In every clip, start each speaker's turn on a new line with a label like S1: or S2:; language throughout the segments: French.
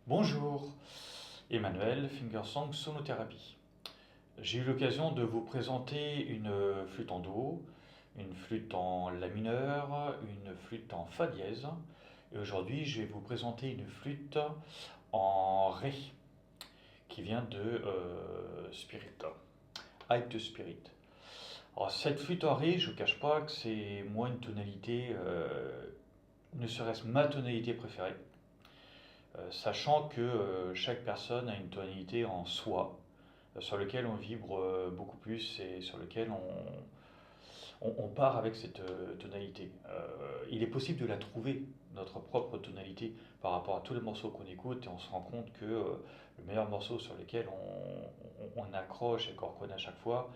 S1: Bonjour, Emmanuel, Fingersong Sonothérapie. J'ai eu l'occasion de vous présenter une flûte en do, une flûte en la mineur, une flûte en fa dièse. Et aujourd'hui, je vais vous présenter une flûte en ré qui vient de Spirit, High to Spirit. Alors, cette flûte en ré, je ne vous cache pas que c'est moi une tonalité, ne serait-ce ma tonalité préférée. Sachant que chaque personne a une tonalité en soi, sur lequel on vibre beaucoup plus et sur lequel on part avec cette tonalité. Il est possible de la trouver, notre propre tonalité, par rapport à tous les morceaux qu'on écoute, et on se rend compte que le meilleur morceau sur lequel on accroche et qu'on reconnaît à chaque fois,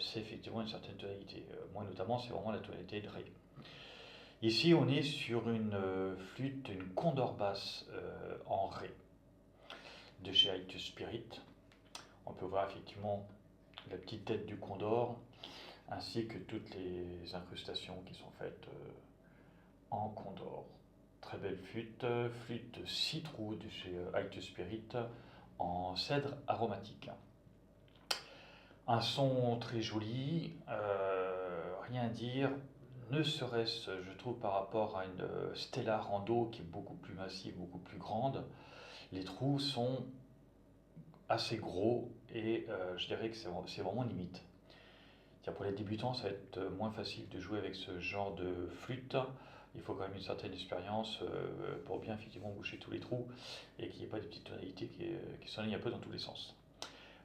S1: c'est effectivement une certaine tonalité. Moi notamment, c'est vraiment la tonalité de Ré. Ici, on est sur une flûte, une condor basse en Ré de chez High to Spirit. On peut voir effectivement la petite tête du condor ainsi que toutes les incrustations qui sont faites en condor. Très belle flûte, flûte 6 trous de chez High to Spirit en cèdre aromatique. Un son très joli, rien à dire, ne serait-ce, je trouve, par rapport à une Stellar en do qui est beaucoup plus massive, beaucoup plus grande. Les trous sont assez gros et je dirais que c'est vraiment limite. Pour les débutants, ça va être moins facile de jouer avec ce genre de flûte. Il faut quand même une certaine expérience pour bien effectivement boucher tous les trous et qu'il n'y ait pas des petites tonalités qui s'enlignent un peu dans tous les sens.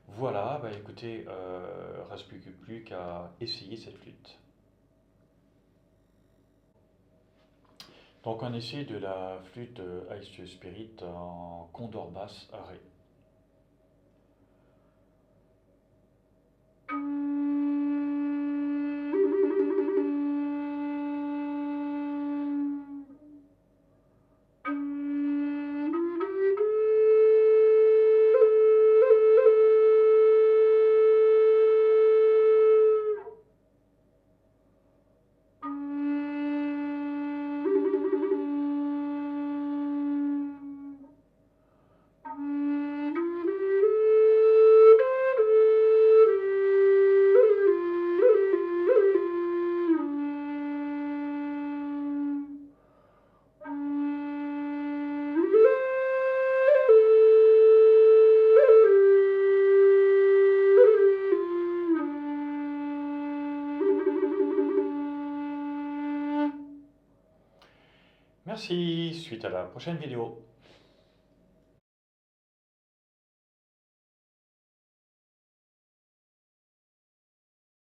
S1: Voilà, bah écoutez, reste plus qu'à essayer cette flûte. Donc on essaie de la flûte High to Spirit en condor basse à Ré. Merci, suite à la prochaine vidéo.